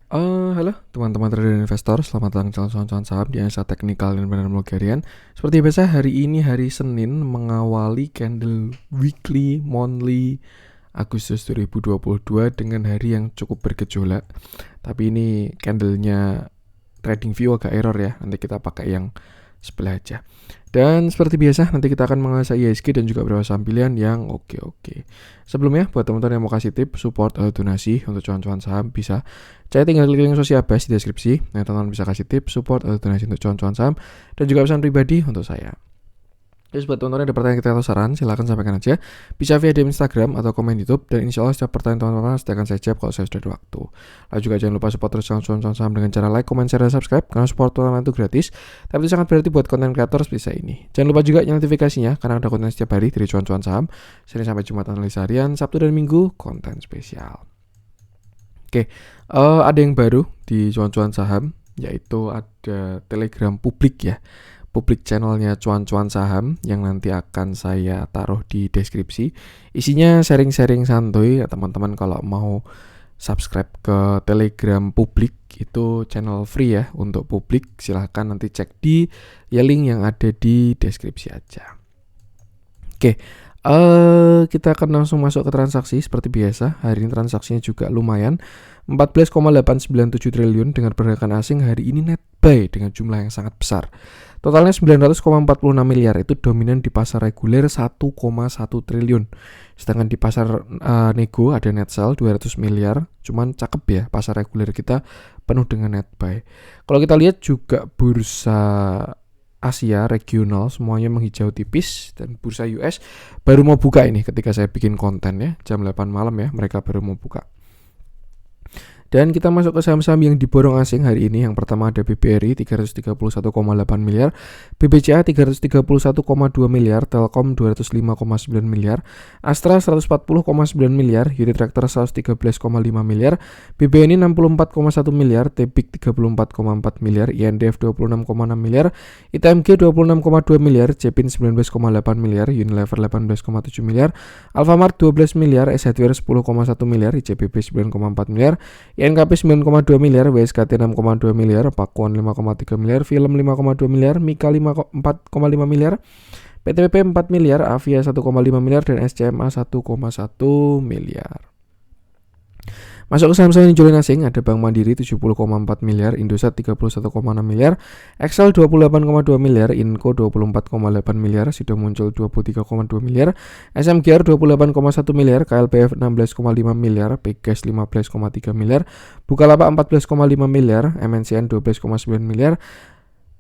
Halo teman-teman trader dan investor, selamat datang di Cuan Saham di analisa teknikal dan fundamental harian. Seperti biasa hari ini hari Senin mengawali candle weekly monthly Agustus 2022 dengan hari yang cukup bergejolak. Tapi ini candlenya TradingView agak error ya, nanti kita pakai yang sebelah aja. Dan seperti biasa nanti kita akan menganalisa IHSG dan juga beberapa saham pilihan yang oke. Sebelumnya buat teman-teman yang mau kasih tip, support atau donasi untuk cuan-cuan saham bisa. Saya tinggal klik link sosial base di deskripsi. Nah, teman-teman bisa kasih tip, support atau donasi untuk cuan-cuan saham dan juga pesan pribadi untuk saya. Terus buat teman-teman ada pertanyaan kita atau saran, silahkan sampaikan aja. Bisa via DM Instagram atau komen YouTube. Dan insya Allah setiap pertanyaan teman-teman pasti akan saya jawab kalau saya sudah ada waktu. Lalu juga jangan lupa support terus cuan-cuan saham dengan cara like, comment, share, dan subscribe. Karena support teman-teman itu gratis. Tapi itu sangat berarti buat konten kreator seperti saya ini. Jangan lupa juga nyalakan notifikasinya karena ada konten setiap hari dari cuan-cuan saham. Senin sampai Jumat analisa harian, Sabtu dan Minggu konten spesial. Ada yang baru di cuan-cuan saham, yaitu ada Telegram publik ya. Publik channelnya cuan-cuan saham yang nanti akan saya taruh di deskripsi. Isinya sharing-sharing santuy ya teman-teman. Kalau mau subscribe ke Telegram publik itu channel free ya untuk publik, silahkan nanti cek di link yang ada di deskripsi aja. Kita akan langsung masuk ke transaksi seperti biasa. Hari ini transaksinya juga lumayan, 14,897 triliun dengan pergerakan asing hari ini net buy dengan jumlah yang sangat besar. Totalnya 900,46 miliar, itu dominan di pasar reguler 1,1 triliun. Sedangkan di pasar nego ada net sell 200 miliar. Cuman cakep ya, pasar reguler kita penuh dengan net buy. Kalau kita lihat juga bursa Asia regional semuanya menghijau tipis, dan bursa US baru mau buka ini ketika saya bikin konten ya, jam 8 malam ya, mereka baru mau buka. Dan kita masuk ke saham-saham yang diborong asing hari ini. Yang pertama ada BBRI 331,8 miliar, BBCA 331,2 miliar, Telkom 205,9 miliar, Astra 140,9 miliar, Unitractor 113,5 miliar, BBNI 64,1 miliar, Tebik 34,4 miliar, INDF 26,6 miliar, ITMG 26,2 miliar, Cepin 19,8 miliar, Unilever 18,7 miliar, Alfamart 12 miliar, SHWR 10,1 miliar, ICBP 9,4 miliar, INKP 9,2 miliar, WSKT 6,2 miliar, Pakuan 5,3 miliar, Film 5,2 miliar, Mika 4,5 miliar, PTPP 4 miliar, Avia 1,5 miliar, dan SCMA 1,1 miliar. Masuk ke saham-saham yang jualan asing, ada Bank Mandiri 70,4 miliar, Indosat 31,6 miliar, Excel 28,2 miliar, Inco 24,8 miliar, sudah muncul 23,2 miliar, SMGR 28,1 miliar, KLPF 16,5 miliar, Pegas 15,3 miliar, Bukalapak 14,5 miliar, MNCN 12,9 miliar,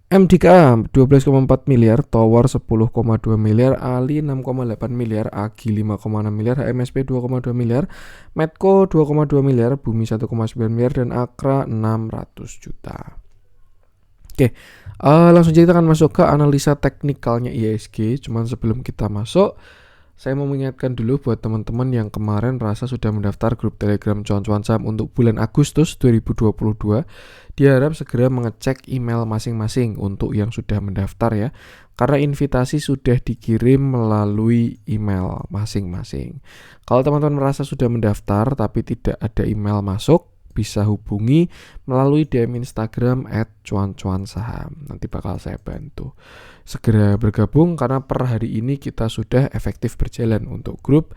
MDKA 12,4 miliar, Tower 10,2 miliar, Ali 6,8 miliar, Agi 5,6 miliar, HMSP 2,2 miliar, Medco 2,2 miliar, Bumi 1,9 miliar, dan Akra 600 juta. Langsung saja kita akan masuk ke analisa teknikalnya IHSG. Cuman sebelum kita masuk, saya mau mengingatkan dulu buat teman-teman yang kemarin rasa sudah mendaftar grup Telegram cuan-cuan saham untuk bulan Agustus 2022, diharap segera mengecek email masing-masing untuk yang sudah mendaftar ya, karena invitasi sudah dikirim melalui email masing-masing. Kalau teman-teman merasa sudah mendaftar tapi tidak ada email masuk, bisa hubungi melalui DM Instagram @cuan-cuan-saham. Nanti bakal saya bantu. Segera bergabung karena per hari ini kita sudah efektif berjalan untuk grup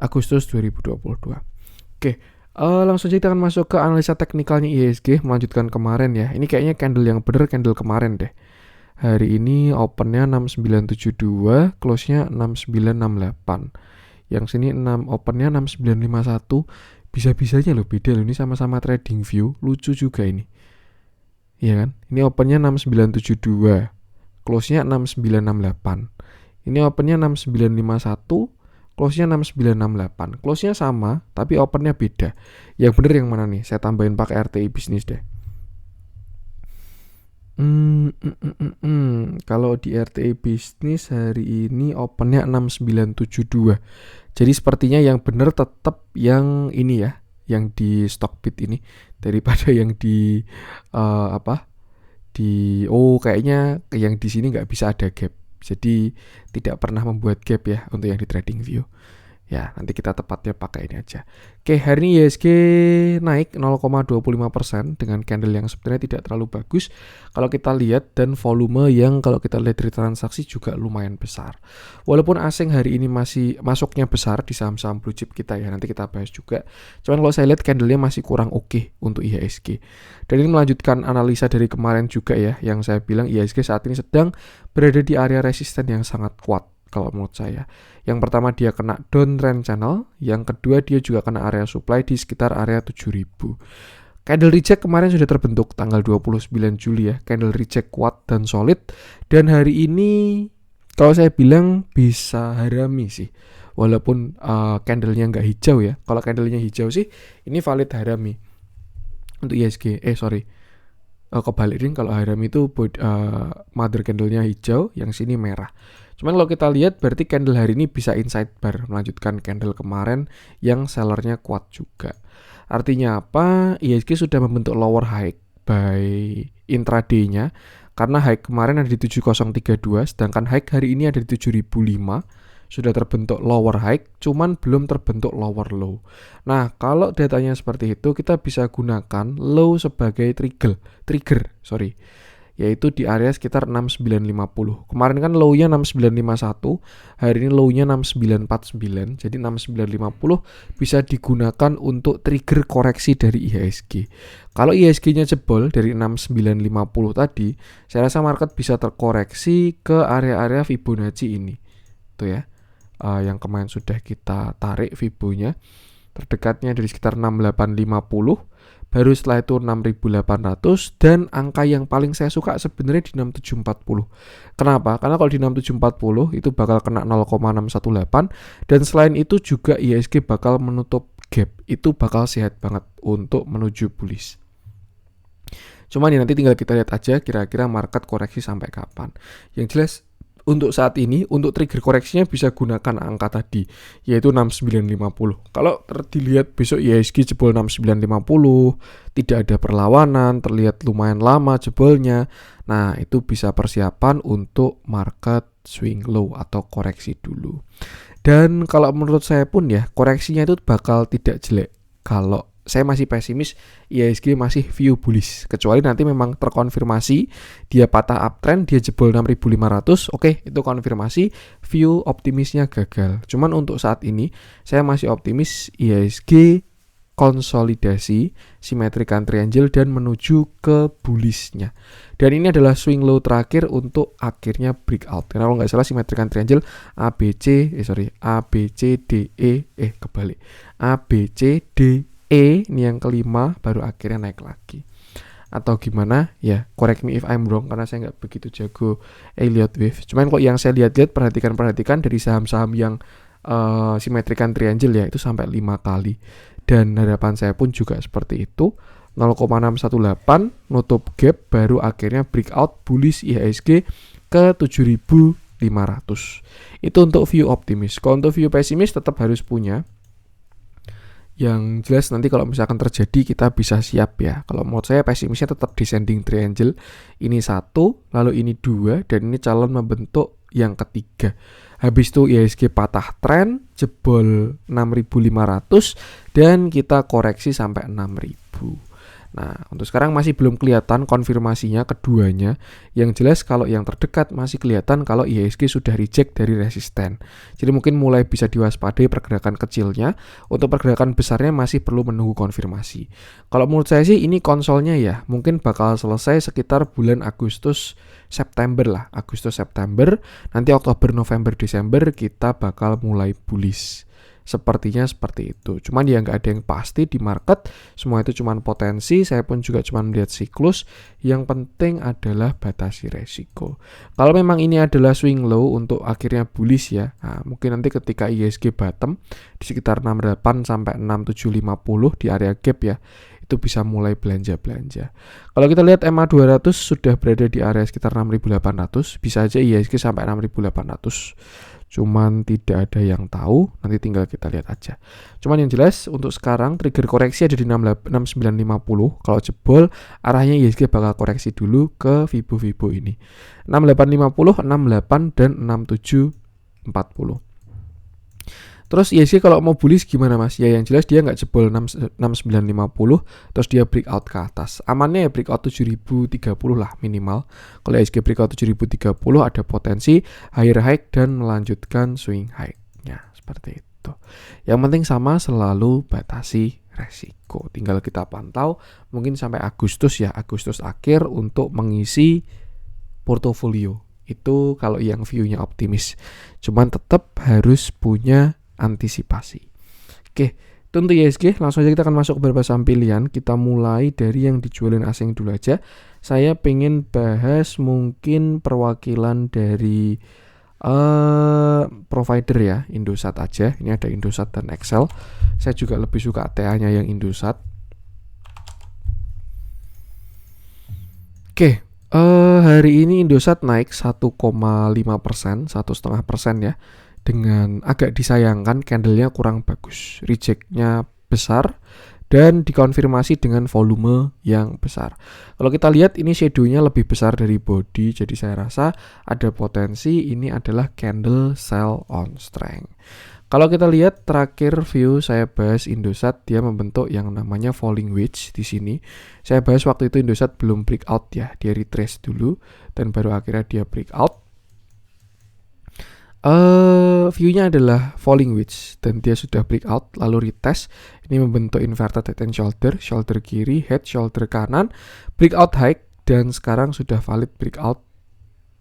Agustus 2022. Langsung saja kita akan masuk ke analisa teknikalnya IHSG, melanjutkan kemarin ya. Ini kayaknya candle yang bener candle kemarin deh. Hari ini opennya 6972, close-nya 6968. Yang sini opennya 6951. Bisa-bisanya loh beda loh, ini sama-sama TradingView, lucu juga ini. Iya kan? Ini opennya 6972, close-nya 6968. Ini opennya 6951, close-nya 6968. Close-nya sama, tapi opennya beda. Yang bener yang mana nih? Saya tambahin pakai RTI bisnis deh. Kalau di RTI bisnis hari ini opennya 6972. Jadi sepertinya yang benar tetap yang ini ya, yang di Stockbit ini daripada yang di kayaknya yang di sini nggak bisa ada gap. Jadi tidak pernah membuat gap ya untuk yang di TradingView. Ya, nanti kita tepatnya pakai ini aja. Oke, hari ini IHSG naik 0,25% dengan candle yang sebenarnya tidak terlalu bagus kalau kita lihat, dan volume yang kalau kita lihat dari transaksi juga lumayan besar. Walaupun asing hari ini masih masuknya besar di saham-saham blue chip kita ya, nanti kita bahas juga. Cuman kalau saya lihat candlenya masih kurang oke untuk IHSG. Dan ini melanjutkan analisa dari kemarin juga ya, yang saya bilang IHSG saat ini sedang berada di area resisten yang sangat kuat. Kalau menurut saya, yang pertama dia kena downtrend channel, yang kedua dia juga kena area supply di sekitar area 7000. Candle reject kemarin sudah terbentuk tanggal 29 Juli ya, candle reject kuat dan solid, dan hari ini kalau saya bilang bisa harami sih, walaupun candlenya nggak hijau ya. Kalau candlenya hijau sih ini valid harami untuk IHSG. Kebalik ring, kalau harami itu mother candlenya hijau, yang sini merah. Cuman kalau kita lihat berarti candle hari ini bisa inside bar, melanjutkan candle kemarin yang sellernya kuat juga. Artinya apa? IHSG sudah membentuk lower high by intraday-nya, karena high kemarin ada di 7032, sedangkan high hari ini ada di 7005. Sudah terbentuk lower high, cuman belum terbentuk lower low. Nah, kalau datanya seperti itu, kita bisa gunakan low sebagai trigger, yaitu di area sekitar 6950. Kemarin kan low-nya 6951, hari ini low-nya 6949, jadi 6950 bisa digunakan untuk trigger koreksi dari IHSG. Kalau IHSG-nya jebol dari 6950 tadi, saya rasa market bisa terkoreksi ke area-area Fibonacci ini. Tuh ya. Yang kemarin sudah kita tarik Fibonya, terdekatnya dari sekitar 6850, baru setelah itu 6800, dan angka yang paling saya suka sebenarnya di 6740. Kenapa? Karena kalau di 6740 itu bakal kena 0,618, dan selain itu juga IHSG bakal menutup gap, itu bakal sehat banget untuk menuju bullish. Cuman ya nanti tinggal kita lihat aja kira-kira market koreksi sampai kapan. Yang jelas untuk saat ini, untuk trigger koreksinya bisa gunakan angka tadi, yaitu 6950. Kalau dilihat besok IHSG jebol 6950, tidak ada perlawanan, terlihat lumayan lama jebolnya, nah itu bisa persiapan untuk market swing low atau koreksi dulu. Dan kalau menurut saya pun ya, koreksinya itu bakal tidak jelek. Kalau saya masih pesimis, IHSG masih view bullish, kecuali nanti memang terkonfirmasi dia patah uptrend, dia jebol 6500, oke, itu konfirmasi view optimisnya gagal. Cuman untuk saat ini saya masih optimis IHSG konsolidasi symmetrical triangle dan menuju ke bullishnya. Dan ini adalah swing low terakhir untuk akhirnya breakout. Karena kalau nggak salah symmetrical triangle A B C D ini yang kelima, baru akhirnya naik lagi. Atau gimana ya, correct me if I'm wrong, karena saya nggak begitu jago Elliott Wave. Cuman kok yang saya lihat perhatikan dari saham-saham yang symmetrical triangle ya, itu sampai 5 kali. Dan harapan saya pun juga seperti itu, 0,618 nutup gap, baru akhirnya breakout bullish IHSG ke 7500. Itu untuk view optimis. Kalau untuk view pesimis tetap harus punya. Yang jelas nanti kalau misalkan terjadi kita bisa siap ya. Kalau menurut saya pesimisnya tetap descending triangle. Ini 1, lalu ini 2, dan ini calon membentuk yang ketiga. Habis itu IHSG patah tren, jebol 6500, dan kita koreksi sampai 6000. Nah, untuk sekarang masih belum kelihatan konfirmasinya keduanya. Yang jelas kalau yang terdekat masih kelihatan kalau IHSG sudah reject dari resisten. Jadi mungkin mulai bisa diwaspadai pergerakan kecilnya. Untuk pergerakan besarnya masih perlu menunggu konfirmasi. Kalau menurut saya sih ini konsolnya ya mungkin bakal selesai sekitar bulan Agustus-September lah. Agustus-September, nanti Oktober, November, Desember kita bakal mulai bullish. Sepertinya seperti itu. Cuman ya nggak ada yang pasti di market. Semua itu cuman potensi. Saya pun juga cuman melihat siklus. Yang penting adalah batasi resiko. Kalau memang ini adalah swing low untuk akhirnya bullish ya. Nah, mungkin nanti ketika IHSG bottom di sekitar 68 sampai 6750 di area gap ya, itu bisa mulai belanja-belanja. Kalau kita lihat MA200 sudah berada di area sekitar 6800, bisa aja IHSG sampai 6800. Cuman tidak ada yang tahu, nanti tinggal kita lihat aja. Cuman yang jelas untuk sekarang trigger koreksi ada di 6950. Kalau jebol arahnya IHSG bakal koreksi dulu ke Fibo ini. 6850, 68 dan 6740. Terus IHSG kalau mau bullish gimana Mas? Ya yang jelas dia nggak jebol 6950, terus dia breakout ke atas. Amannya ya breakout 7030 lah minimal. Kalau IHSG breakout 7030 ada potensi higher high dan melanjutkan swing high-nya seperti itu. Yang penting sama, selalu batasi resiko. Tinggal kita pantau mungkin sampai Agustus ya, Agustus akhir untuk mengisi portofolio. Itu kalau yang view-nya optimis. Cuman tetap harus punya antisipasi. Oke, itu untuk IHSG. Langsung aja kita akan masuk ke beberapa saham pilihan. Kita mulai dari yang dijualin asing dulu aja. Saya pengen bahas mungkin perwakilan dari provider ya, Indosat aja. Ini ada Indosat dan Excel. Saya juga lebih suka TA-nya yang Indosat. Oke, hari ini Indosat naik 1,5%, 1,5% ya. Dengan agak disayangkan candlenya kurang bagus, rejectnya besar dan dikonfirmasi dengan volume yang besar. Kalau kita lihat ini shadow-nya lebih besar dari body, jadi saya rasa ada potensi ini adalah candle sell on strength. Kalau kita lihat terakhir view saya bahas Indosat, dia membentuk yang namanya falling wedge di sini. Saya bahas waktu itu Indosat belum breakout ya, dia retrace dulu dan baru akhirnya dia breakout. View-nya adalah falling wedge dan dia sudah breakout lalu retest. Ini membentuk inverted head and shoulder, shoulder kiri, head, shoulder kanan, breakout high dan sekarang sudah valid breakout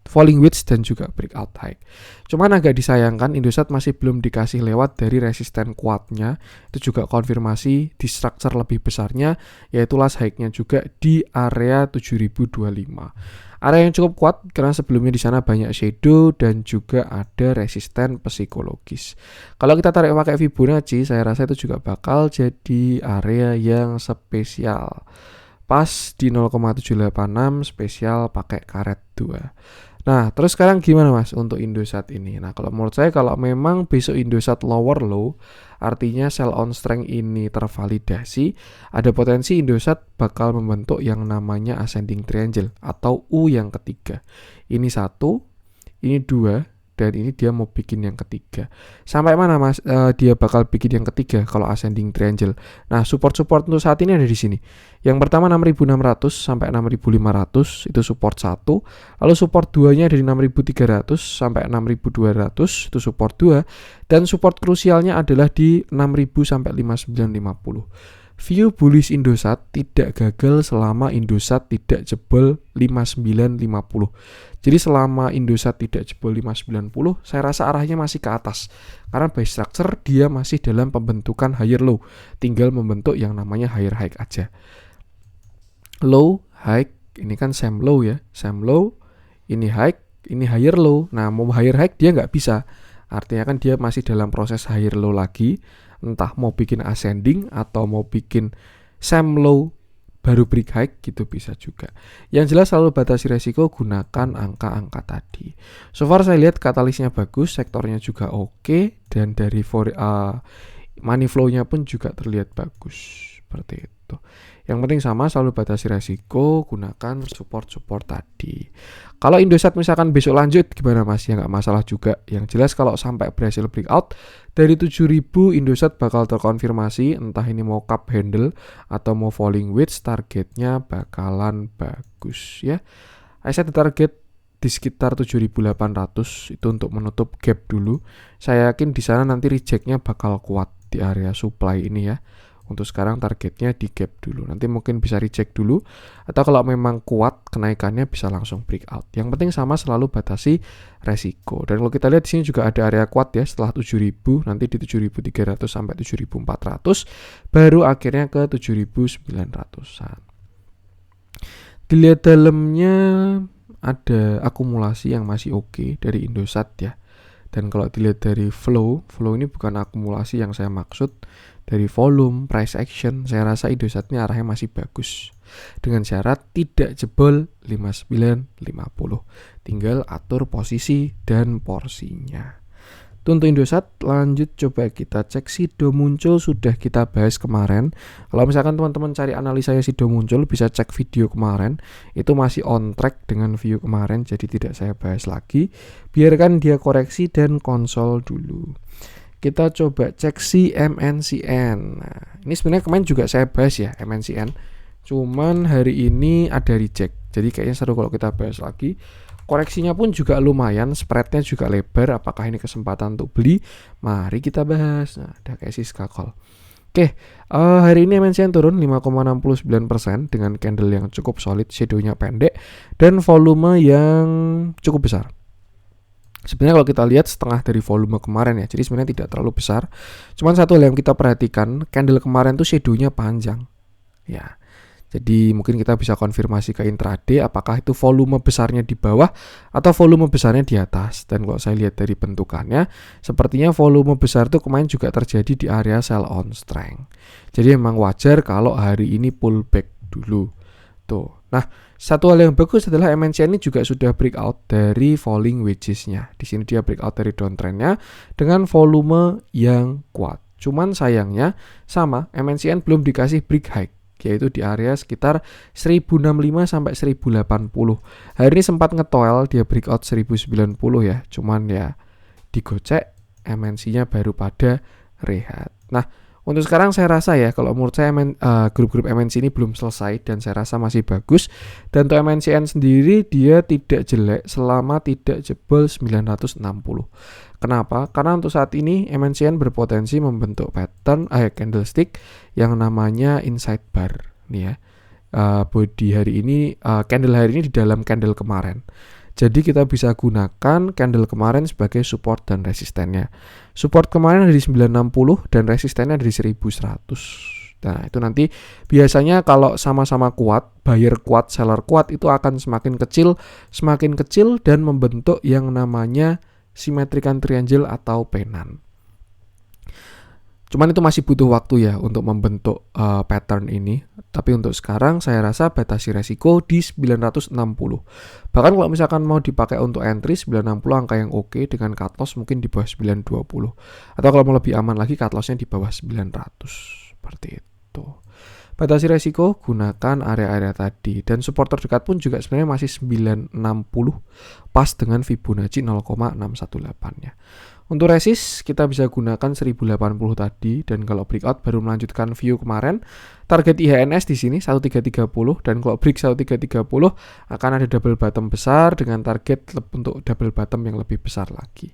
falling wedge dan juga breakout high. Cuman agak disayangkan Indosat masih belum dikasih lewat dari resisten kuatnya. Itu juga konfirmasi di structure lebih besarnya, yaitu last high-nya juga di area 7025. Area yang cukup kuat karena sebelumnya di sana banyak shadow dan juga ada resisten psikologis. Kalau kita tarik pakai Fibonacci, saya rasa itu juga bakal jadi area yang spesial. Pas di 0,786 spesial pakai karet 2. Nah, terus sekarang gimana Mas untuk Indosat ini? Nah, kalau menurut saya kalau memang besok Indosat lower low, artinya sell on strength ini tervalidasi, ada potensi Indosat bakal membentuk yang namanya ascending triangle atau U yang ketiga. Ini 1, ini 2, dan ini dia mau bikin yang ketiga. Sampai mana Mas dia bakal bikin yang ketiga kalau ascending triangle? Nah, support-support untuk saat ini ada di sini. Yang pertama 6.600 sampai 6.500 itu support 1. Lalu support 2-nya dari 6.300 sampai 6.200 itu support 2. Dan support krusialnya adalah di 6.000 sampai 5.950. View bullish Indosat tidak gagal selama Indosat tidak jebol 5950. Jadi selama Indosat tidak jebol 590, saya rasa arahnya masih ke atas. Karena by structure dia masih dalam pembentukan higher low. Tinggal membentuk yang namanya higher high aja. Low, high, ini kan same low ya. Same low, ini high, ini higher low. Nah mau higher high dia nggak bisa. Artinya kan dia masih dalam proses higher low lagi. Entah mau bikin ascending atau mau bikin same low baru break high gitu bisa juga. Yang jelas selalu batasi resiko, gunakan angka-angka tadi. So far saya lihat katalisnya bagus, sektornya juga oke, dan dari money flow-nya pun juga terlihat bagus seperti itu. Yang penting sama, selalu batasi resiko, gunakan support-support tadi. Kalau Indosat misalkan besok lanjut gimana Mas? Ya nggak masalah juga. Yang jelas kalau sampai berhasil breakout dari 7.000 Indosat bakal terkonfirmasi, entah ini mau cup handle atau mau falling wedge, targetnya bakalan bagus ya. I set target di sekitar 7.800 itu untuk menutup gap dulu. Saya yakin di sana nanti rejectnya bakal kuat di area supply ini ya. Untuk sekarang targetnya di gap dulu. Nanti mungkin bisa reject dulu. Atau kalau memang kuat kenaikannya bisa langsung breakout. Yang penting sama, selalu batasi resiko. Dan kalau kita lihat di sini juga ada area kuat ya. Setelah 7.000 nanti di 7.300 sampai 7.400. Baru akhirnya ke 7.900an. Dilihat dalamnya ada akumulasi yang masih oke dari Indosat ya. Dan kalau dilihat dari flow ini bukan akumulasi yang saya maksud. Dari volume, price action, saya rasa Indosat ini arahnya masih bagus. Dengan syarat tidak jebol 5950. Tinggal atur posisi dan porsinya. Untuk Indosat, lanjut coba kita cek Sido muncul, sudah kita bahas kemarin. Kalau misalkan teman-teman cari analisanya Sido muncul, bisa cek video kemarin. Itu masih on track dengan view kemarin, jadi tidak saya bahas lagi. Biarkan dia koreksi dan konsol dulu. kita coba cek si MNCN. Nah, ini sebenarnya kemarin juga saya bahas ya MNCN. Cuman hari ini ada reject. Jadi kayaknya seru kalau kita bahas lagi. Koreksinya pun juga lumayan, spreadnya juga lebar. Apakah ini kesempatan untuk beli? Mari kita bahas. Nah, ada kayak Siska Call. Oke, hari ini MNCN turun 5,69% dengan candle yang cukup solid, shadownya pendek, dan volume yang cukup besar. Sebenarnya kalau kita lihat setengah dari volume kemarin ya, jadi sebenarnya tidak terlalu besar. Cuman satu hal yang kita perhatikan, candle kemarin tuh shadownya panjang. Ya, jadi mungkin kita bisa konfirmasi ke intraday apakah itu volume besarnya di bawah atau volume besarnya di atas. Dan kalau saya lihat dari bentukannya, sepertinya volume besar itu kemarin juga terjadi di area sell on strength. Jadi memang wajar kalau hari ini pullback dulu. Tuh. Nah, satu hal yang bagus adalah MNCN ini juga sudah breakout dari falling wedges-nya. Di sini dia breakout dari downtrend-nya dengan volume yang kuat. Cuman sayangnya sama, MNCN belum dikasih break high, yaitu di area sekitar 1065 sampai 1080. Hari ini sempat ngetoel, dia breakout 1090 ya. Cuman ya digocek, MNC-nya baru pada rehat. Nah, untuk sekarang saya rasa ya, kalau menurut saya grup-grup MNC ini belum selesai dan saya rasa masih bagus. Dan untuk MNCN sendiri dia tidak jelek selama tidak jebol 960. Kenapa? Karena untuk saat ini MNCN berpotensi membentuk pattern candlestick yang namanya inside bar nih ya. Body hari ini, candle hari ini di dalam candle kemarin. Jadi kita bisa gunakan candle kemarin sebagai support dan resistennya. Support kemarin dari 960 dan resistennya dari 1100. Nah, itu nanti biasanya kalau sama-sama kuat, buyer kuat, seller kuat, itu akan semakin kecil dan membentuk yang namanya symmetrical triangle atau penan. Cuman itu masih butuh waktu ya untuk membentuk pattern ini. Tapi untuk sekarang saya rasa batasi resiko di 960. Bahkan kalau misalkan mau dipakai untuk entry 960 angka yang oke, dengan cut loss mungkin di bawah 920. Atau kalau mau lebih aman lagi cut lossnya di bawah 900. Seperti itu. Batasi resiko gunakan area-area tadi. Dan support terdekat pun juga sebenarnya masih 960 pas dengan Fibonacci 0,618-nya. Untuk resist kita bisa gunakan 1080 tadi, dan kalau breakout baru melanjutkan view kemarin. Target IHNS di sini 1330, dan kalau break 1330 akan ada double bottom besar dengan target untuk double bottom yang lebih besar lagi.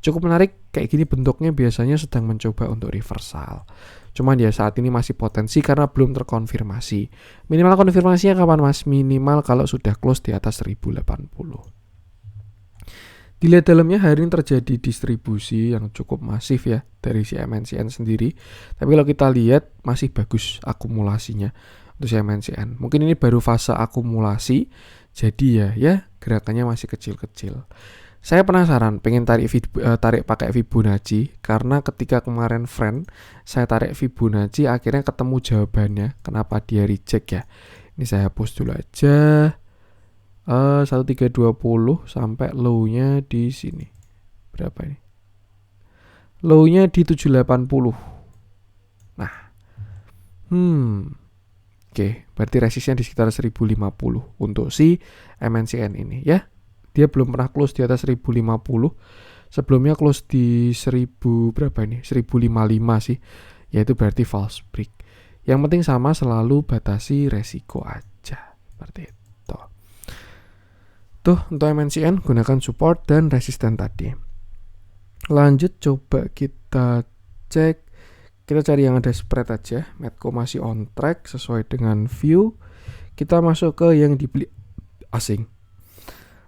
Cukup menarik, kayak gini bentuknya biasanya sedang mencoba untuk reversal. Cuman ya saat ini masih potensi karena belum terkonfirmasi. Minimal konfirmasinya kapan Mas? Minimal kalau sudah close di atas 1080. Dilihat dalamnya hari ini terjadi distribusi yang cukup masif ya dari si MNCN sendiri. Tapi kalau kita lihat masih bagus akumulasinya untuk si MNCN. Mungkin ini baru fase akumulasi, jadi ya gerakannya masih kecil-kecil. Saya penasaran, pengen tarik pakai Fibonacci karena ketika kemarin saya tarik Fibonacci akhirnya ketemu jawabannya kenapa dia reject ya. Ini saya hapus dulu aja. 1320 sampai low-nya di sini. Berapa ini? Low-nya di 780. Nah. Oke, berarti resistnya di sekitar 1050 untuk si MNCN ini ya. Dia belum pernah close di atas 1050. Sebelumnya close di 1000 berapa ini? 1055 sih. Yaitu berarti false break. Yang penting sama, selalu batasi resiko aja. Seperti itu. Tuh, untuk MNCN gunakan support dan resisten tadi. Lanjut coba kita cek. Kita cari yang ada spread aja. Medco masih on track sesuai dengan view. Kita masuk ke yang dibeli asing.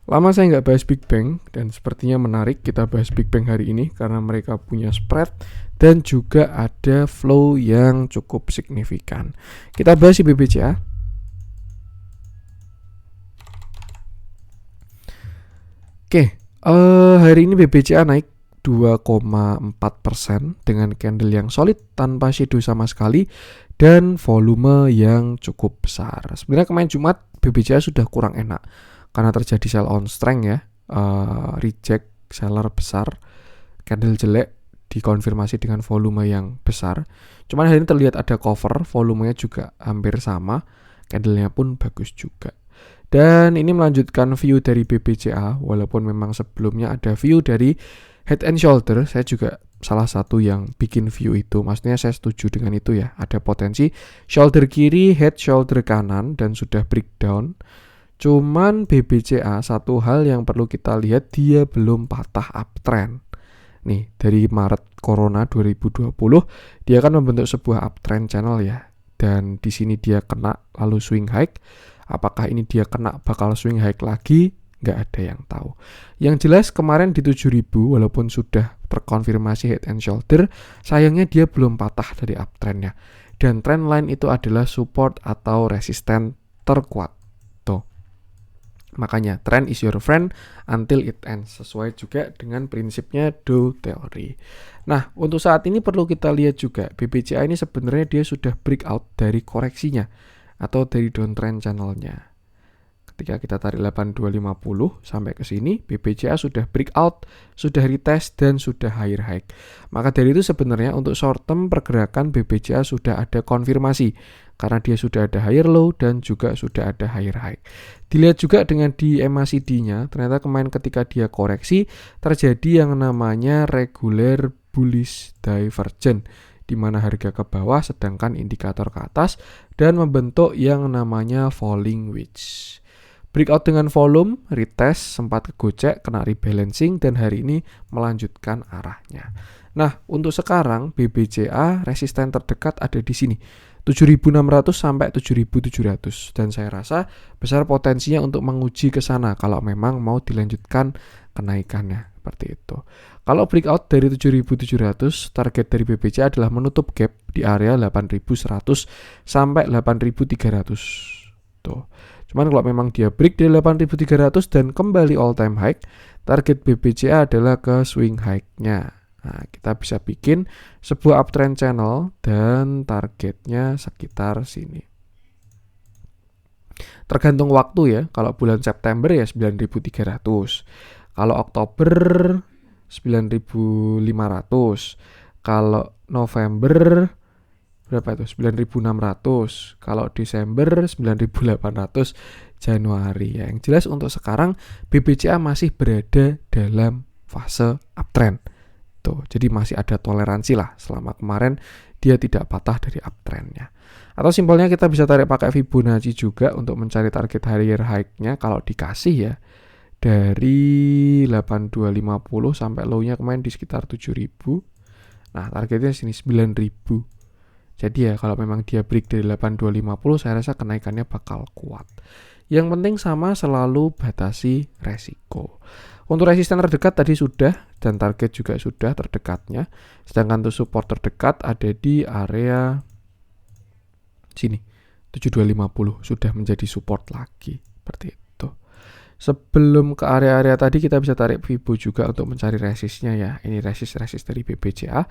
Lama saya nggak bahas Big Bang dan sepertinya menarik kita bahas Big Bang hari ini karena mereka punya spread dan juga ada flow yang cukup signifikan. Kita bahas di BBCA. Oke, hari ini BBCA naik 2,4% dengan candle yang solid tanpa shadow sama sekali dan volume yang cukup besar. Sebenarnya kemarin Jumat BBCA sudah kurang enak karena terjadi sell on strength ya, reject seller besar, candle jelek dikonfirmasi dengan volume yang besar. Cuman hari ini terlihat ada cover, volumenya juga hampir sama, candlenya pun bagus juga. Dan ini melanjutkan view dari BBCA, walaupun memang sebelumnya ada view dari Head and Shoulder. Saya juga salah satu yang bikin view itu. Maksudnya saya setuju dengan itu ya. Ada potensi shoulder kiri, head shoulder kanan dan sudah breakdown. Cuman BBCA satu hal yang perlu kita lihat, dia belum patah uptrend. Nih, dari Maret Corona 2020 dia kan membentuk sebuah uptrend channel ya. Dan di sini dia kena lalu swing high. Apakah ini dia kena bakal swing high lagi? Nggak ada yang tahu. Yang jelas kemarin di 7.000 walaupun sudah terkonfirmasi head and shoulder, sayangnya dia belum patah dari uptrendnya. Dan trend line itu adalah support atau resisten terkuat. Tuh. Makanya trend is your friend until it ends, sesuai juga dengan prinsipnya Dow Theory. Nah, untuk saat ini perlu kita lihat juga BBCA ini sebenarnya dia sudah breakout dari koreksinya atau dari downtrend channelnya. Ketika kita tarik 8250 sampai ke sini, BBCA sudah breakout, sudah retest dan sudah higher high. Maka dari itu sebenarnya untuk short term pergerakan BBCA sudah ada konfirmasi karena dia sudah ada higher low dan juga sudah ada higher high. Dilihat juga dengan di MACD-nya, ternyata kemarin ketika dia koreksi terjadi yang namanya regular bullish divergence, di mana harga ke bawah sedangkan indikator ke atas dan membentuk yang namanya falling wedge. Breakout dengan volume, retest, sempat kegocek, kena rebalancing, dan hari ini melanjutkan arahnya. Nah, untuk sekarang BBCA resisten terdekat ada di sini, 7.600 sampai 7.700, dan saya rasa besar potensinya untuk menguji ke sana kalau memang mau dilanjutkan kenaikannya, seperti itu. Kalau breakout dari 7.700, target dari BBCA adalah menutup gap di area 8.100 sampai 8.300. Tuh. Cuman kalau memang dia break di 8.300 dan kembali all time high, target BBCA adalah ke swing high-nya. Nah, kita bisa bikin sebuah uptrend channel dan targetnya sekitar sini. Tergantung waktu ya. Kalau bulan September ya 9.300. Kalau Oktober 9.500. Kalau November berapa itu? 9.600. Kalau Desember 9.800. Januari ya. Yang jelas untuk sekarang BBCA masih berada dalam fase uptrend. Tuh, jadi masih ada toleransi lah selama kemarin dia tidak patah dari uptrendnya. Atau simpelnya kita bisa tarik pakai Fibonacci juga untuk mencari target higher high-nya kalau dikasih ya. Dari 8250 sampai low-nya kemarin di sekitar 7.000. Nah, targetnya sini 9.000. Jadi ya kalau memang dia break dari 8250 saya rasa kenaikannya bakal kuat. Yang penting sama selalu batasi resiko. Untuk resisten terdekat tadi sudah dan target juga sudah terdekatnya. Sedangkan untuk support terdekat ada di area sini 7250 sudah menjadi support lagi seperti itu. Sebelum ke area-area tadi kita bisa tarik Fibo juga untuk mencari resistnya ya. Ini resist dari BBCA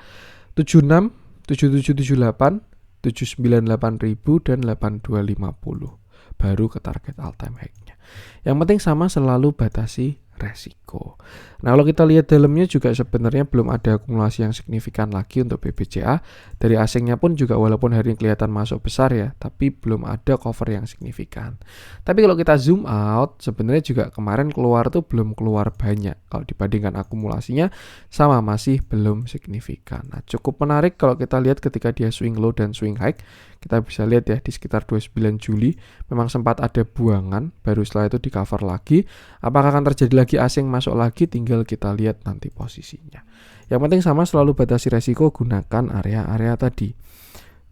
76, 7778, 798.000 dan 8250. Baru ke target all time high-nya. Yang penting sama selalu batasi resiko. Nah, kalau kita lihat dalamnya juga sebenarnya belum ada akumulasi yang signifikan lagi untuk BBCA. Dari asingnya pun juga walaupun hari ini kelihatan masuk besar ya, tapi belum ada cover yang signifikan. Tapi kalau kita zoom out, sebenarnya juga kemarin keluar tuh belum keluar banyak. Kalau dibandingkan akumulasinya sama masih belum signifikan. Nah, cukup menarik kalau kita lihat ketika dia swing low dan swing high. Kita bisa lihat ya di sekitar 29 Juli memang sempat ada buangan, baru setelah itu di cover lagi. Apakah akan terjadi lagi asing masuk lagi, tinggal kita lihat nanti posisinya. Yang penting sama selalu batasi resiko, gunakan area-area tadi.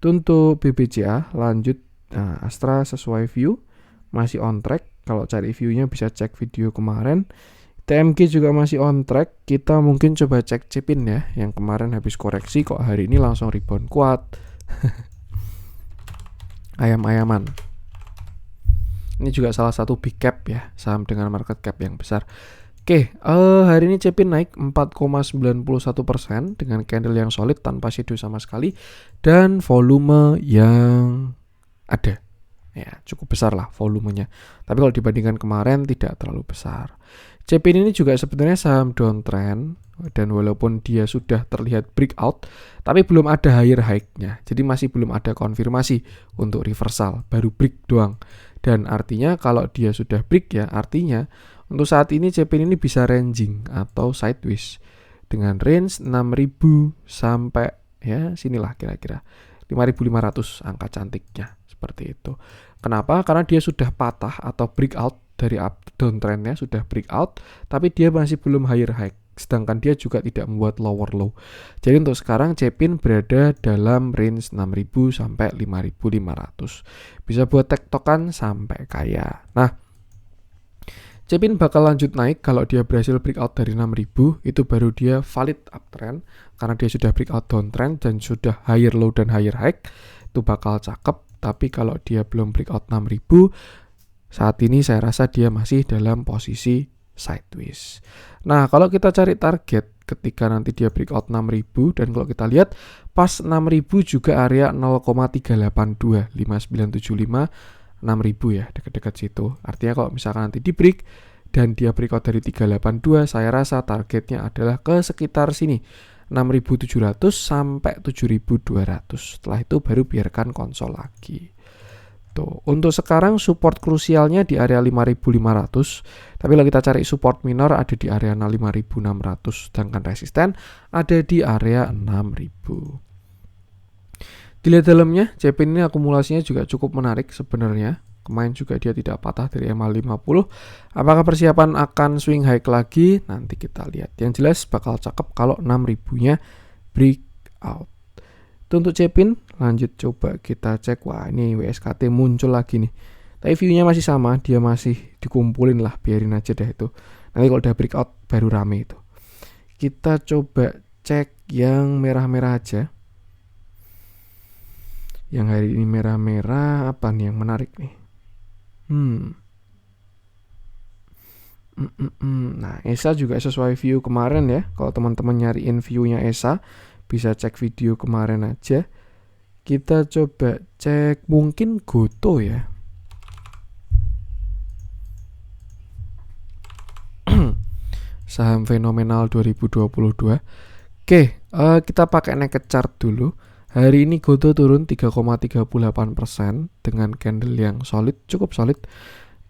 Untuk BBCA lanjut, nah, Astra sesuai view masih on track. Kalau cari view-nya bisa cek video kemarin. TMG juga masih on track. Kita mungkin coba cek Cipin ya, yang kemarin habis koreksi kok hari ini langsung rebound kuat. Ayam-ayaman. Ini juga salah satu big cap ya, saham dengan market cap yang besar. Oke, hari ini Cipin naik 4,91% dengan candle yang solid tanpa shadow sama sekali dan volume yang ada. Ya, cukup besar lah volumenya. Tapi kalau dibandingkan kemarin tidak terlalu besar. Cipin ini juga sebenarnya saham downtrend dan walaupun dia sudah terlihat breakout, tapi belum ada higher high-nya. Jadi masih belum ada konfirmasi untuk reversal, baru break doang. Dan artinya kalau dia sudah break ya, artinya untuk saat ini Cipin ini bisa ranging atau sideways dengan range 6.000 sampai ya sinilah kira-kira 5.500 angka cantiknya seperti itu. Kenapa? Karena dia sudah patah atau breakout dari up downtrendnya, sudah breakout, tapi dia masih belum higher high. Sedangkan dia juga tidak membuat lower low. Jadi untuk sekarang Cepin berada dalam range 6.000 sampai 5.500. Bisa buat tektokan sampai kaya. Nah, Cepin bakal lanjut naik kalau dia berhasil breakout dari 6.000, itu baru dia valid uptrend karena dia sudah breakout downtrend dan sudah higher low dan higher high, itu bakal cakep. Tapi kalau dia belum breakout 6.000, saat ini saya rasa dia masih dalam posisi sideways. Nah, kalau kita cari target ketika nanti dia breakout 6.000, dan kalau kita lihat pas 6.000 juga area 0,382 5975 6.000 ya, dekat-dekat situ. Artinya kalau misalkan nanti di break dan dia breakout dari 382, saya rasa targetnya adalah ke sekitar sini 6.700 sampai 7.200. Setelah itu baru biarkan konsol lagi. Tuh, untuk sekarang support krusialnya di area 5.500, tapi kalau kita cari support minor ada di area 5.600, sedangkan resisten ada di area 6.000. Dilihat dalamnya, Cepin ini akumulasinya juga cukup menarik sebenarnya. Kemarin juga dia tidak patah dari MA50. Apakah persiapan akan swing high lagi? Nanti kita lihat. Yang jelas bakal cakep kalau 6.000-nya breakout. Itu untuk Cepin. Lanjut coba kita cek. Wah, ini WSKT muncul lagi nih. Tapi view-nya masih sama, dia masih dikumpulin lah, biarin aja deh itu. Nanti kalau udah breakout baru rame itu. Kita coba cek yang merah-merah aja. Yang hari ini merah-merah apa nih yang menarik nih? Nah, ESA juga sesuai view kemarin ya. Kalau teman-teman nyariin view-nya ESA, bisa cek video kemarin aja. Kita coba cek mungkin Goto ya. Saham fenomenal 2022. Oke, kita pakai naked chart dulu. Hari ini Goto turun 3,38% dengan candle yang solid, cukup solid.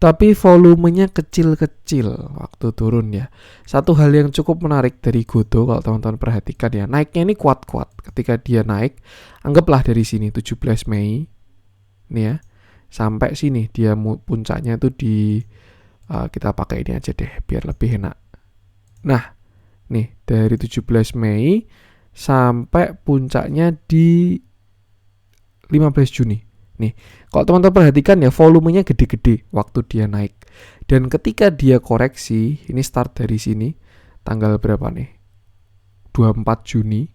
Tapi volumenya kecil-kecil waktu turun ya. Satu hal yang cukup menarik dari Goto kalau teman-teman perhatikan ya, naiknya ini kuat-kuat. Ketika dia naik, anggaplah dari sini 17 Mei nih ya, sampai sini dia puncaknya itu di kita pakai ini aja deh biar lebih enak. Nah, nih dari 17 Mei sampai puncaknya di 15 Juni. Nih, kalau teman-teman perhatikan ya, volumenya gede-gede waktu dia naik. Dan ketika dia koreksi, ini start dari sini, tanggal berapa nih? 24 Juni.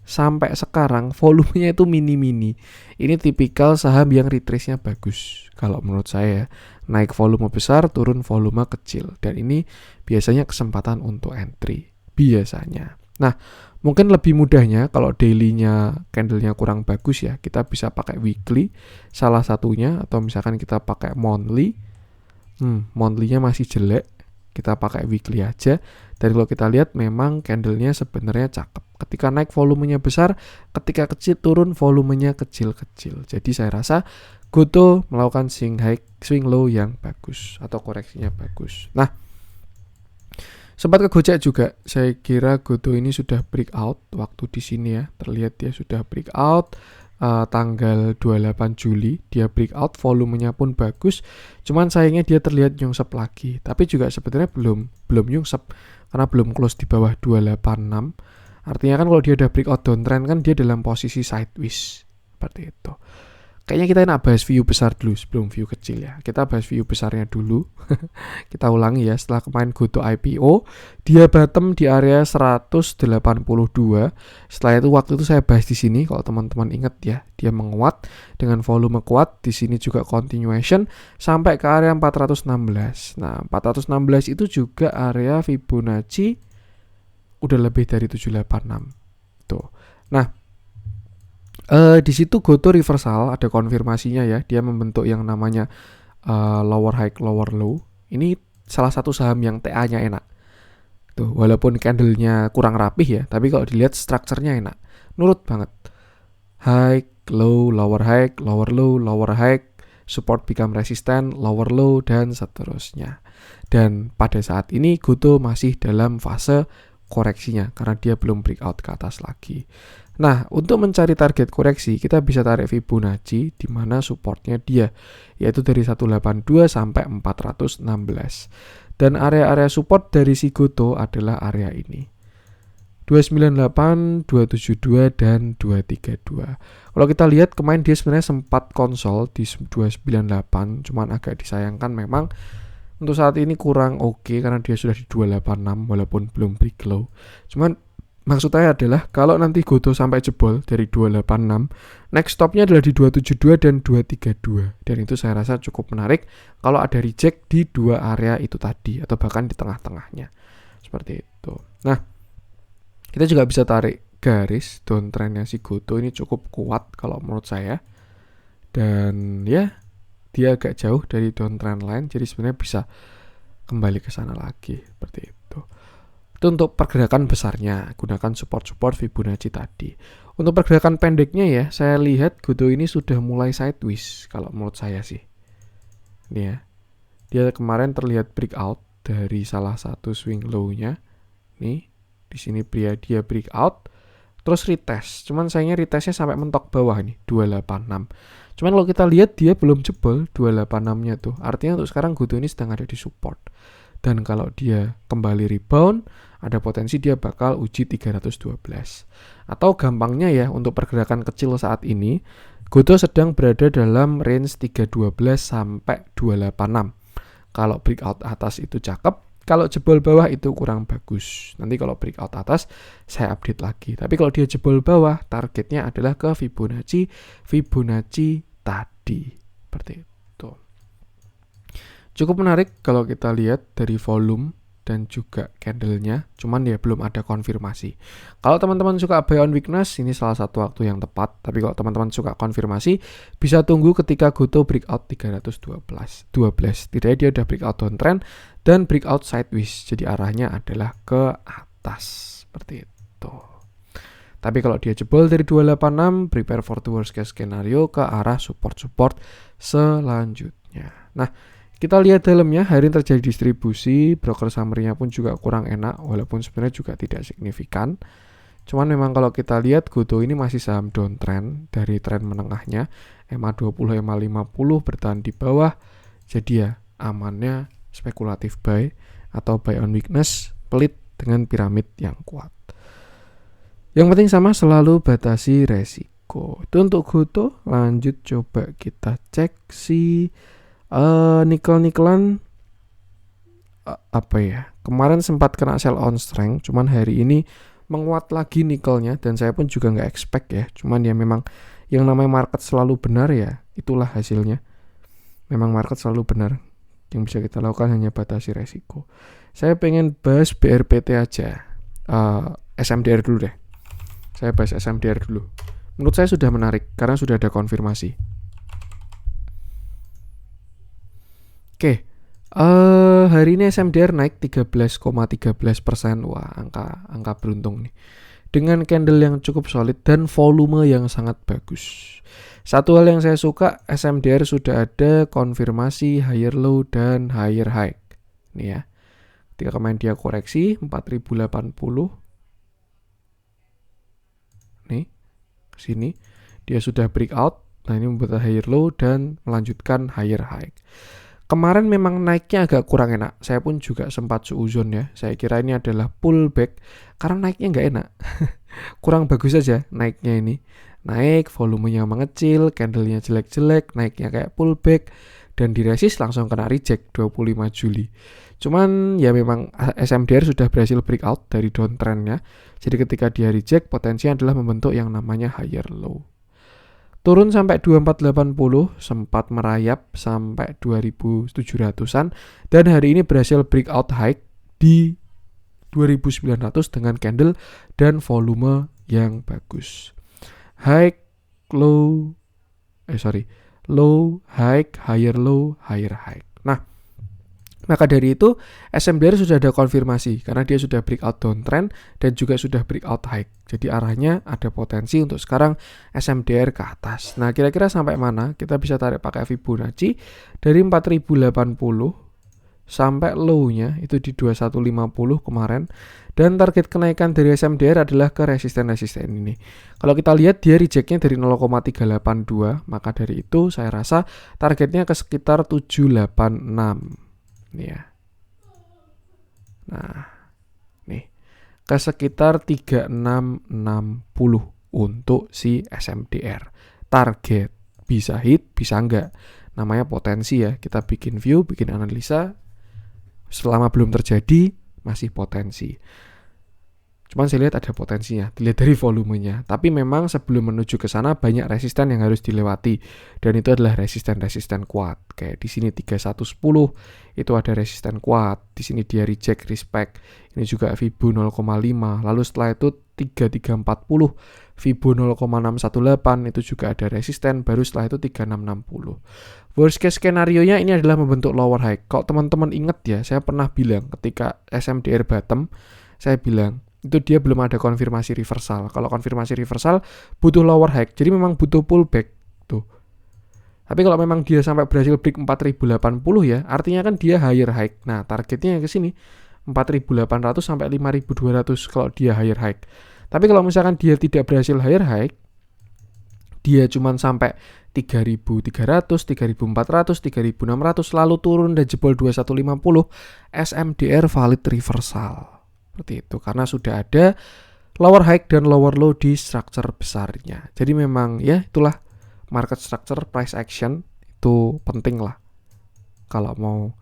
Sampai sekarang volumenya itu mini-mini. Ini tipikal saham yang retrace-nya bagus. Kalau menurut saya, naik volume besar, turun volume kecil. Dan ini biasanya kesempatan untuk entry. Biasanya. Nah, mungkin lebih mudahnya kalau daily-nya candle-nya kurang bagus ya, kita bisa pakai weekly salah satunya, atau misalkan kita pakai monthly. Monthly-nya masih jelek, kita pakai weekly aja. Dan kalau kita lihat memang candle-nya sebenarnya cakep. Ketika naik volumenya besar, ketika kecil turun volumenya kecil-kecil. Jadi saya rasa Goto melakukan swing high, swing low yang bagus atau koreksinya bagus. Nah, sempat kegocek juga, saya kira Goto ini sudah breakout waktu di sini ya, terlihat dia sudah breakout tanggal 28 Juli, dia breakout, volumenya pun bagus, cuman sayangnya dia terlihat nyungsep lagi, tapi juga sebenarnya belum nyungsep, karena belum close di bawah 286, artinya kan kalau dia udah breakout downtrend kan dia dalam posisi sideways, seperti itu. Kayaknya kita nak bahas view besar dulu sebelum view kecil ya. Kita bahas view besarnya dulu. Kita ulangi ya, setelah kemarin Goto IPO, dia bottom di area 182. Setelah itu waktu itu saya bahas di sini, kalau teman-teman ingat ya, dia menguat dengan volume kuat. Di sini juga continuation sampai ke area 416. Nah, 416 itu juga area Fibonacci udah lebih dari 786. Tuh. Nah, di situ Goto reversal, ada konfirmasinya ya, dia membentuk yang namanya lower high, lower low. Ini salah satu saham yang TA-nya enak. Tuh, walaupun candle-nya kurang rapih ya, tapi kalau dilihat strukturnya enak. Nurut banget. High, low, lower high, lower low, lower high, support become resistant, lower low, dan seterusnya. Dan pada saat ini Goto masih dalam fase koreksinya karena dia belum breakout ke atas lagi. Nah, untuk mencari target koreksi, kita bisa tarik Fibonacci di mana supportnya dia, yaitu dari 182 sampai 416. Dan area-area support dari si Goto adalah area ini. 298, 272, dan 232. Kalau kita lihat kemarin dia sebenarnya sempat konsol di 298, cuman agak disayangkan memang untuk saat ini kurang oke karena dia sudah di 286 walaupun belum break low. Cuman maksud saya adalah kalau nanti Goto sampai jebol dari 286, next stopnya adalah di 272 dan 232. Dan itu saya rasa cukup menarik kalau ada reject di dua area itu tadi atau bahkan di tengah-tengahnya. Seperti itu. Nah, kita juga bisa tarik garis downtrendnya si Goto ini cukup kuat kalau menurut saya. Dan ya, dia agak jauh dari downtrend line, jadi sebenarnya bisa kembali ke sana lagi seperti itu. Itu untuk pergerakan besarnya, gunakan support-support Fibonacci tadi. Untuk pergerakan pendeknya ya, saya lihat Goto ini sudah mulai sideways kalau menurut saya sih. Ini ya, dia kemarin terlihat breakout dari salah satu swing low-nya. Nih, di sini dia breakout, terus retest. Cuman sayangnya retestnya sampai mentok bawah nih, 286. Cuman kalau kita lihat dia belum jebol 286-nya tuh. Artinya untuk sekarang Goto ini sedang ada di support. Dan kalau dia kembali rebound, ada potensi dia bakal uji 312. Atau gampangnya ya, untuk pergerakan kecil saat ini, Goto sedang berada dalam range 312 sampai 286. Kalau breakout atas itu cakep, kalau jebol bawah itu kurang bagus. Nanti kalau breakout atas, saya update lagi. Tapi kalau dia jebol bawah, targetnya adalah ke Fibonacci tadi. Seperti itu. Cukup menarik kalau kita lihat dari volume dan juga candle-nya, cuman ya belum ada konfirmasi. Kalau teman-teman suka buy on weakness, ini salah satu waktu yang tepat. Tapi kalau teman-teman suka konfirmasi, bisa tunggu ketika Goto breakout 312. Tidaknya dia udah breakout downtrend dan breakout sideways. Jadi arahnya adalah ke atas. Seperti itu. Tapi kalau dia jebol dari 286, prepare for the worst case scenario ke arah support-support selanjutnya. Nah, kita lihat dalamnya, hari ini terjadi distribusi, broker summary-nya pun juga kurang enak, walaupun sebenarnya juga tidak signifikan. Cuman memang kalau kita lihat, Goto ini masih saham downtrend dari tren menengahnya, MA20, MA50 bertahan di bawah, jadi ya amannya spekulatif buy atau buy on weakness, pelit dengan piramid yang kuat. Yang penting sama, selalu batasi resiko. Itu untuk Goto. Lanjut coba kita cek si nikel-nikelan apa ya. Kemarin sempat kena sell on strength, cuman hari ini menguat lagi nikelnya dan saya pun juga nggak expect ya. Cuman ya memang yang namanya market selalu benar ya, itulah hasilnya. Memang market selalu benar. Yang bisa kita lakukan hanya batasi resiko. Saya pengen bahas BRPT aja. SMDR dulu deh. Saya bahas SMDR dulu. Menurut saya sudah menarik karena sudah ada konfirmasi. Oke. Hari ini SMDR naik 13,13%. Wah, angka beruntung nih. Dengan candle yang cukup solid dan volume yang sangat bagus. Satu hal yang saya suka, SMDR sudah ada konfirmasi higher low dan higher high. Nih ya. Ketika kemarin dia koreksi 4080. Nih, sini dia sudah breakout. Nah, ini membuat higher low dan melanjutkan higher high. Kemarin memang naiknya agak kurang enak. Saya pun juga sempat suuzon ya. Saya kira ini adalah pullback karena naiknya nggak enak. Kurang bagus aja naiknya ini. Naik, volumenya mengecil, candlenya jelek-jelek, naiknya kayak pullback, dan di resist langsung kena reject 25 Juli. Cuman ya memang SMDR sudah berhasil breakout dari downtrendnya. Jadi ketika dia reject, potensinya adalah membentuk yang namanya higher low. Turun sampai 2480, sempat merayap sampai 2700-an, dan hari ini berhasil breakout high di 2900 dengan candle dan volume yang bagus. Low, high, higher low, higher high. Nah, maka dari itu SMDR sudah ada konfirmasi karena dia sudah breakout downtrend dan juga sudah breakout high. Jadi arahnya ada potensi untuk sekarang SMDR ke atas. Nah, kira-kira sampai mana? Kita bisa tarik pakai Fibonacci dari 4080 sampai low-nya itu di 2150 kemarin. Dan target kenaikan dari SMDR adalah ke resisten-resisten ini. Kalau kita lihat dia rejectnya dari 0,382, maka dari itu saya rasa targetnya ke sekitar 786. Nih ya. Nah, nih ke sekitar 3660 untuk si SMDR. Target bisa hit, bisa enggak. Namanya potensi ya. Kita bikin view, bikin analisa. Selama belum terjadi, masih potensi. Cuman saya lihat ada potensinya, dilihat dari volumenya. Tapi memang sebelum menuju ke sana banyak resisten yang harus dilewati. Dan itu adalah resisten-resisten kuat. Kayak di sini 3110 itu ada resisten kuat. Di sini dia reject, respect. Ini juga Fibo 0,5. Lalu setelah itu 3340, Fibo 0,618 itu juga ada resisten. Baru setelah itu 3660. Worst case skenario-nya ini adalah membentuk lower high. Kalau teman-teman ingat ya, saya pernah bilang ketika SMDR bottom, saya bilang itu dia belum ada konfirmasi reversal. Kalau konfirmasi reversal butuh lower high. Jadi memang butuh pullback tuh. Tapi kalau memang dia sampai berhasil break 4080 ya, artinya kan dia higher high. Nah, targetnya ke sini 4800 sampai 5200 kalau dia higher high. Tapi kalau misalkan dia tidak berhasil higher high, dia cuma sampai 3300, 3400, 3600 lalu turun dan jebol 2150, SMDR valid reversal. Seperti itu, karena sudah ada lower high dan lower low di structure besarnya. Jadi memang ya itulah market structure, price action itu penting lah kalau mau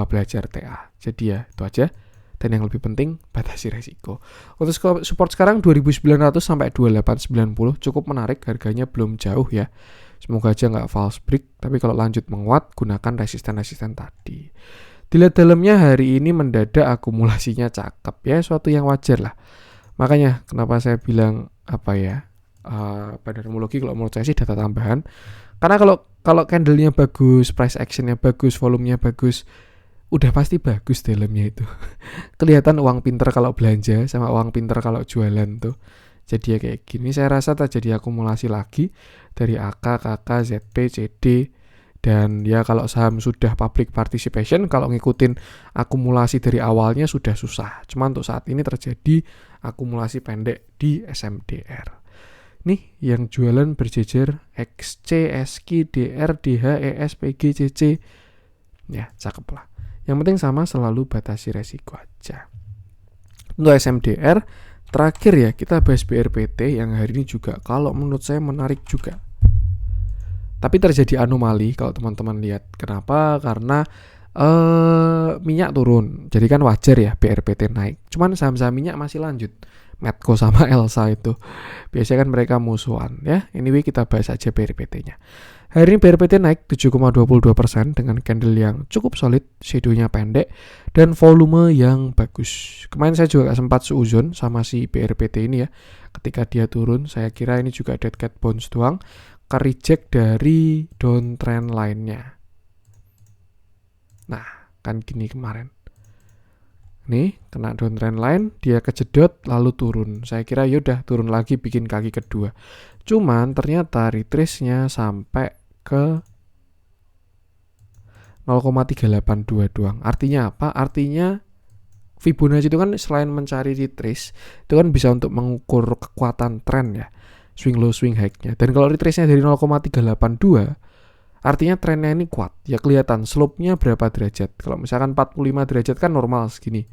belajar TA. Jadi ya itu aja. Dan yang lebih penting batasi resiko. Untuk support sekarang 2900 sampai 2890 cukup menarik, harganya belum jauh ya. Semoga aja nggak false break. Tapi kalau lanjut menguat gunakan resisten-resisten tadi. Dilihat dalamnya hari ini mendadak akumulasinya cakep ya, suatu yang wajar lah. Makanya kenapa saya bilang banarmologi kalau menurut saya sih data tambahan. Karena kalau candlenya bagus, price actionnya bagus, volumenya bagus, udah pasti bagus dalamnya itu. Kelihatan uang pinter kalau belanja sama uang pinter kalau jualan tuh. Jadi ya kayak gini, saya rasa terjadi akumulasi lagi dari AK, KK, ZP, CD. Dan ya kalau saham sudah public participation, kalau ngikutin akumulasi dari awalnya sudah susah. Cuma untuk saat ini terjadi akumulasi pendek di SMDR. Nih yang jualan berjejer XC, SQ, DR, DH, ES, PG, CC. Ya cakep lah. Yang penting sama, selalu batasi resiko aja. Untuk SMDR, terakhir ya kita bahas BRPT yang hari ini juga kalau menurut saya menarik juga. Tapi terjadi anomali kalau teman-teman lihat. Kenapa? Karena minyak turun. Jadi kan wajar ya BRPT naik. Cuman saham-saham minyak masih lanjut. Medco sama Elsa itu. Biasanya kan mereka musuhan ya. Anyway kita bahas aja BRPT-nya. Hari ini BRPT naik 7,22% dengan candle yang cukup solid, shadow-nya pendek, dan volume yang bagus. Kemarin saya juga sempat seuzon sama si BRPT ini ya. Ketika dia turun, saya kira ini juga dead cat bounce doang. Reject dari downtrend lainnya. Nah, kan gini kemarin. Nih, kena downtrend line, dia kejedot lalu turun. Saya kira yaudah turun lagi bikin kaki kedua. Cuman ternyata retrace-nya sampai ke 0,382 doang. Artinya apa? Artinya Fibonacci itu kan selain mencari retrace, itu kan bisa untuk mengukur kekuatan tren ya. Swing low, swing high-nya. Dan kalau retrace-nya dari 0,382, artinya trennya ini kuat. Ya kelihatan slope-nya berapa derajat. Kalau misalkan 45 derajat kan normal segini.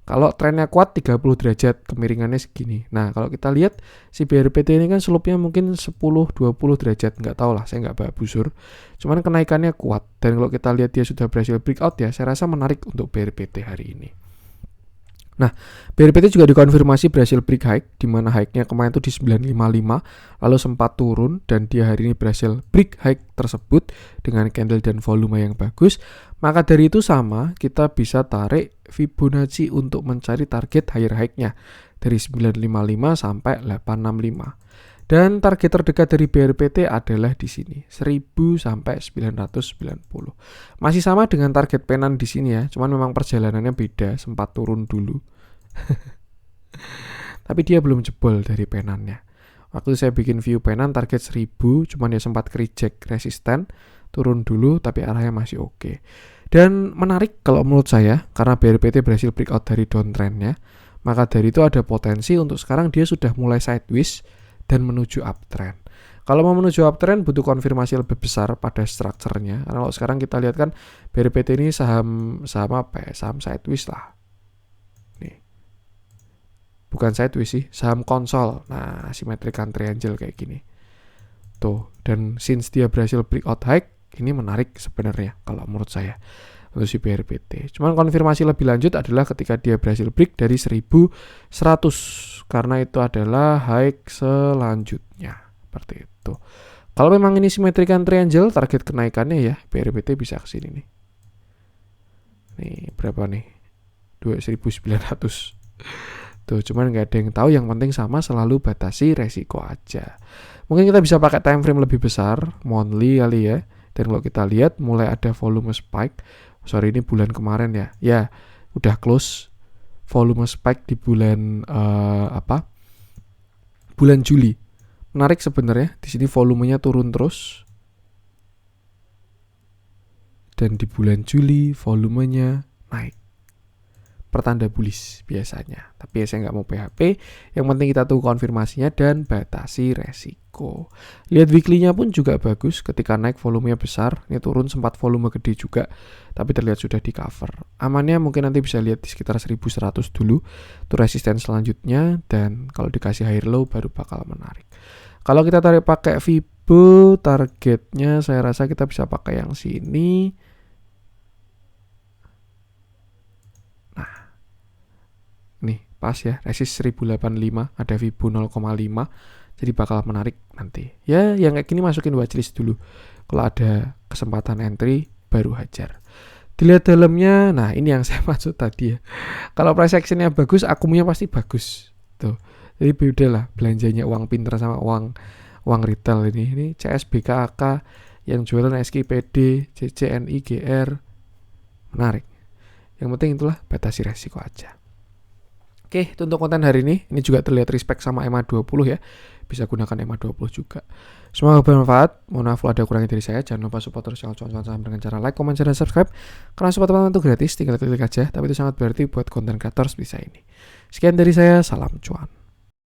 Kalau trennya kuat 30 derajat, kemiringannya segini. Nah, kalau kita lihat si BRPT ini kan slope-nya mungkin 10-20 derajat. Nggak tahu lah, saya nggak bawa busur. Cuman kenaikannya kuat. Dan kalau kita lihat dia sudah berhasil breakout ya, saya rasa menarik untuk BRPT hari ini. Nah, BRPT juga dikonfirmasi berhasil break high, di mana high-nya kemarin itu di 955, lalu sempat turun, dan dia hari ini berhasil break high tersebut dengan candle dan volume yang bagus. Maka dari itu sama, kita bisa tarik Fibonacci untuk mencari target higher high-nya dari 955 sampai 865. Dan target terdekat dari BRPT adalah di sini, 1000 sampai 990. Masih sama dengan target Penan di sini ya, cuman memang perjalanannya beda, sempat turun dulu. Tapi dia belum jebol dari Penannya. Waktu saya bikin view Penan target 1000, cuman dia sempat reject resisten, turun dulu tapi arahnya masih oke. Dan menarik kalau menurut saya, karena BRPT berhasil breakout dari downtrendnya, maka dari itu ada potensi untuk sekarang dia sudah mulai sideways dan menuju uptrend. Kalau mau menuju uptrend butuh konfirmasi lebih besar pada strukturnya. Karena kalau sekarang kita lihat kan BRPT ini saham apa ya? Saham sideways lah. Nih. Bukan sideways sih, saham konsol. Nah, asymmetrical triangle kayak gini. Tuh, dan since dia berhasil breakout high, ini menarik sebenarnya kalau menurut saya untuk si BRPT. Cuman konfirmasi lebih lanjut adalah ketika dia berhasil break dari 1100 karena itu adalah high selanjutnya. Seperti itu. Kalau memang ini symmetrical triangle, target kenaikannya ya BRPT bisa ke sini nih. Nih, berapa nih? 2.900. Tuh, cuman nggak ada yang tahu, yang penting sama selalu batasi resiko aja. Mungkin kita bisa pakai time frame lebih besar, monthly kali ya. Dan kalau kita lihat mulai ada volume spike. Sorry, ini bulan kemarin ya. Ya, udah close volume spike di bulan bulan Juli. Menarik sebenarnya, di sini volumenya turun terus. Dan di bulan Juli volumenya naik. Pertanda bullish biasanya. Tapi saya nggak mau PHP, yang penting kita tunggu konfirmasinya dan batasi resiko. Lihat weekly-nya pun juga bagus, ketika naik volumenya besar, ini turun sempat volume gede juga, tapi terlihat sudah di cover. Amannya mungkin nanti bisa lihat di sekitar 1100 dulu, itu resisten selanjutnya, dan kalau dikasih higher low baru bakal menarik. Kalau kita tarik pakai Fibo, targetnya saya rasa kita bisa pakai yang sini. Nih, pas ya, resist 1085, ada Fibo 0,5, jadi bakal menarik nanti. Ya, yang kayak gini masukin watchlist dulu. Kalau ada kesempatan entry, baru hajar. Dilihat dalamnya, nah ini yang saya maksud tadi ya. Kalau price actionnya bagus, akumnya pasti bagus. Tuh, jadi beda lah belanjanya uang pinter sama uang retail ini. Ini CS, BKAK, yang jualan SKPD, CCNI, GR, menarik. Yang penting itulah batasi resiko aja. Oke, itu untuk konten hari ini. Ini juga terlihat respect sama EMA20 ya. Bisa gunakan EMA20 juga. Semoga bermanfaat. Mohon maaf kalau ada kurangnya dari saya. Jangan lupa support terus channel cuan saham dengan cara like, comment, share, dan subscribe. Karena support teman-teman itu gratis, tinggal klik aja. Tapi itu sangat berarti buat konten kreator seperti saya ini. Sekian dari saya, salam cuan.